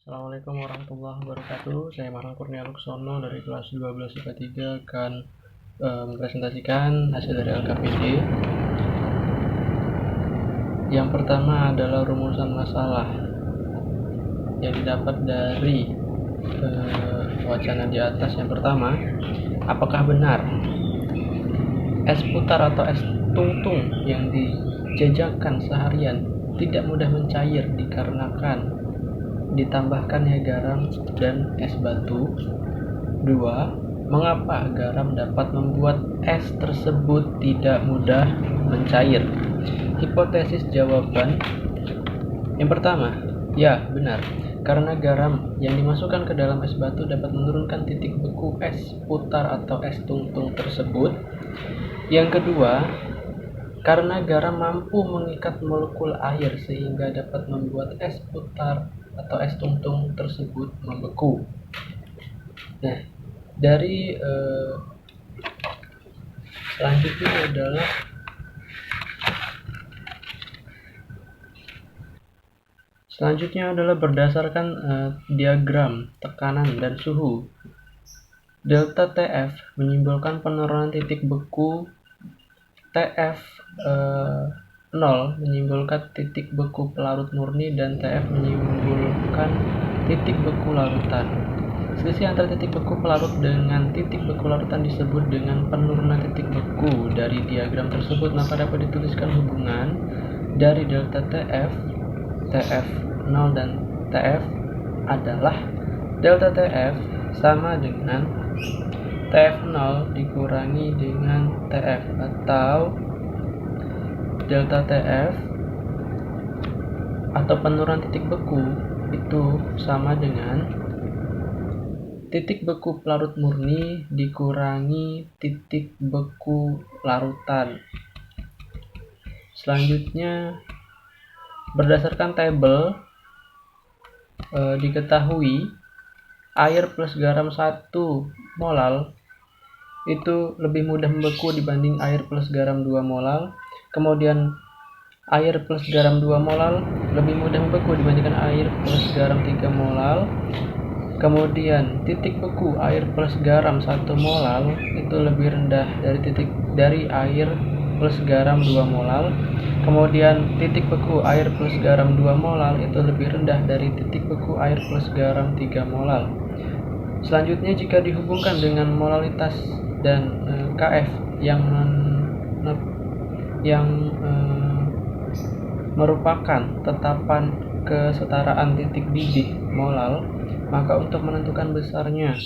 Assalamualaikum warahmatullahi wabarakatuh. Saya Marwan Kurnia Luksono dari kelas 12 IPA 3 akan mempresentasikan hasil dari LKPD. Yang pertama adalah rumusan masalah yang didapat dari wacana di atas. Yang pertama, apakah benar es putar atau es tungtung yang dijajakan seharian tidak mudah mencair dikarenakan ditambahkannya garam dan es batu? 2. Mengapa garam dapat membuat es tersebut tidak mudah mencair? Hipotesis jawaban. Yang pertama, ya benar, karena garam yang dimasukkan ke dalam es batu dapat menurunkan titik beku es putar atau es tungtung tersebut. Yang kedua, karena garam mampu mengikat molekul air sehingga dapat membuat es putar atau es tungtung tersebut membeku. Nah, dari selanjutnya adalah berdasarkan diagram tekanan dan suhu. Delta TF menyimbolkan penurunan titik beku, TF 0 menyimbolkan titik beku pelarut murni, dan TF menyimbolkan titik beku larutan. Selisih antara titik beku pelarut dengan titik beku larutan disebut dengan penurunan titik beku. Dari diagram tersebut maka dapat dituliskan hubungan dari delta TF, TF 0 dan TF adalah delta TF sama dengan TF 0 dikurangi dengan TF, atau delta TF atau penurunan titik beku itu sama dengan titik beku pelarut murni dikurangi titik beku larutan. Selanjutnya, berdasarkan tabel diketahui air plus garam 1 molal itu lebih mudah membeku dibanding air plus garam 2 molal. Kemudian air plus garam 2 molal lebih mudah membeku dibandingkan air plus garam 3 molal. Kemudian titik beku air plus garam 1 molal itu lebih rendah dari air plus garam 2 molal. Kemudian titik beku air plus garam 2 molal itu lebih rendah dari titik beku air plus garam 3 molal. Selanjutnya, jika dihubungkan dengan molalitas dan KF yang merupakan tetapan kesetaraan titik didih molal, maka untuk menentukan besarnya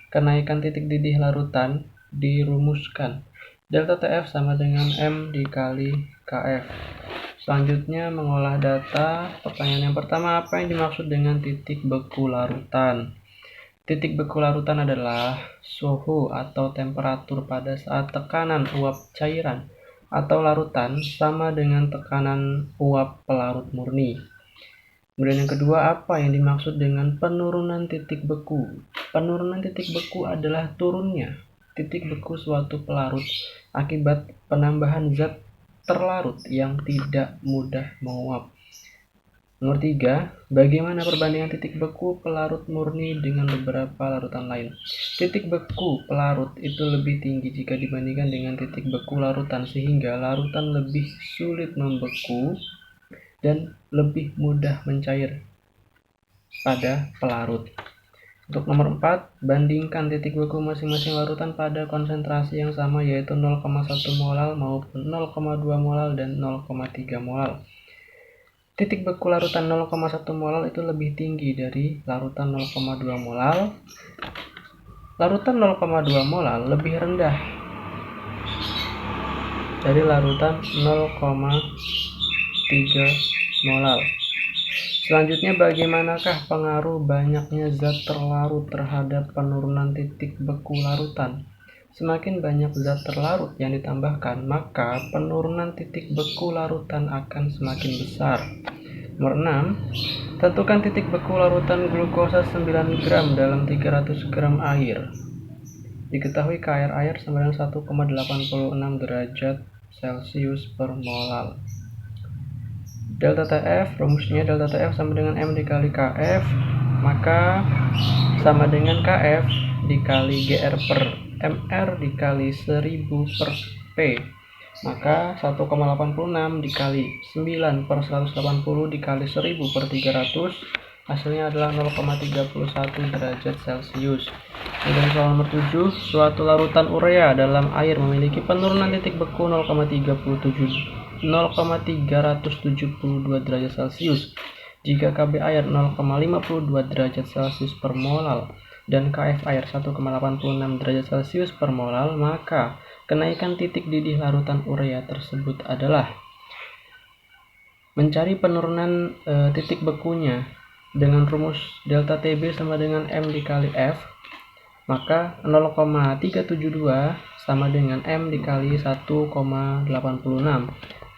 kenaikan titik didih larutan dirumuskan delta TF sama dengan M dikali KF. Selanjutnya, mengolah data. Pertanyaan yang pertama, apa yang dimaksud dengan titik beku larutan? Titik beku larutan adalah suhu atau temperatur pada saat tekanan uap cairan atau larutan sama dengan tekanan uap pelarut murni. Kemudian yang kedua, apa yang dimaksud dengan penurunan titik beku? Penurunan titik beku adalah turunnya titik beku suatu pelarut akibat penambahan zat terlarut yang tidak mudah menguap. Nomor 3, bagaimana perbandingan titik beku pelarut murni dengan beberapa larutan lain? Titik beku pelarut itu lebih tinggi jika dibandingkan dengan titik beku larutan, sehingga larutan lebih sulit membeku dan lebih mudah mencair pada pelarut. Untuk nomor 4, bandingkan titik beku masing-masing larutan pada konsentrasi yang sama, yaitu 0,1 molal maupun 0,2 molal dan 0,3 molal. Titik beku larutan 0,1 molal itu lebih tinggi dari larutan 0,2 molal. Larutan 0,2 molal lebih rendah dari larutan 0,3 molal. Selanjutnya, bagaimanakah pengaruh banyaknya zat terlarut terhadap penurunan titik beku larutan? Semakin banyak zat terlarut yang ditambahkan, maka penurunan titik beku larutan akan semakin besar. Nomor 6, tentukan titik beku larutan glukosa 9 gram dalam 300 gram air. Diketahui KR air sama dengan 1,86 derajat Celcius per molal. Delta TF, rumusnya delta TF sama dengan M dikali KF. maka sama dengan KF dikali GR per MR dikali 1000 per P, maka 1,86 dikali 9 per 180 dikali 1000 per 300 hasilnya adalah 0,31 derajat Celcius. Kemudian soal nomor 7, suatu larutan urea dalam air memiliki penurunan titik beku 0,372 derajat Celcius jika Kb air 0,52 derajat Celcius per molal dan Kf air 1,86 derajat Celcius per molal, maka kenaikan titik didih larutan urea tersebut adalah mencari penurunan titik bekunya dengan rumus delta Tb sama dengan M dikali F, maka 0,372 sama dengan M dikali 1,86,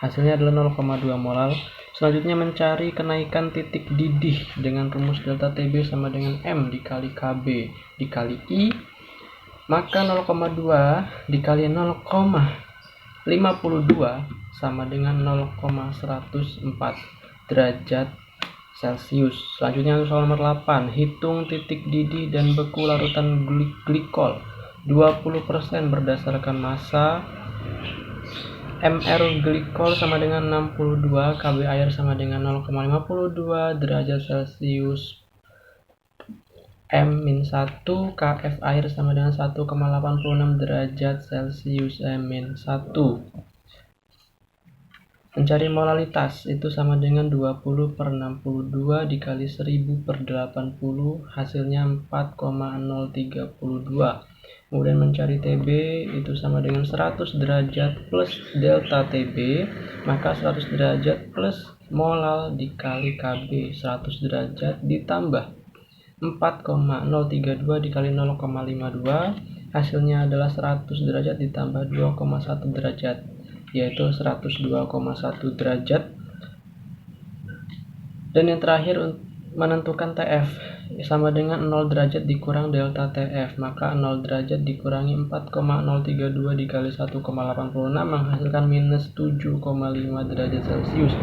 hasilnya adalah 0,2 molal. Selanjutnya mencari kenaikan titik didih dengan rumus delta Tb sama dengan M dikali Kb dikali I, maka 0,2 dikali 0,52 sama dengan 0,104 derajat Celcius. Selanjutnya soal nomor 8, hitung titik didih dan beku larutan glikol 20% berdasarkan massa. MR glikol sama dengan 62, Kb air sama dengan 0,52 derajat Celcius M-1, Kf air sama dengan 1,86 derajat Celcius M-1. Mencari molalitas itu sama dengan 20 per 62 dikali 1000 per 80, hasilnya 4,032. Kemudian mencari Tb itu sama dengan 100 derajat plus delta Tb, maka 100 derajat plus molal dikali Kb 100 derajat ditambah 4,032 dikali 0,52, hasilnya adalah 100 derajat ditambah 2,1 derajat, yaitu 102,1 derajat. Dan yang terakhir menentukan TF sama dengan 0 derajat dikurang delta TF, maka 0 derajat dikurangi 4,032 dikali 1,86 menghasilkan minus 7,5 derajat Celcius.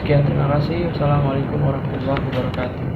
Sekian, terima kasih. Wassalamualaikum warahmatullahi wabarakatuh.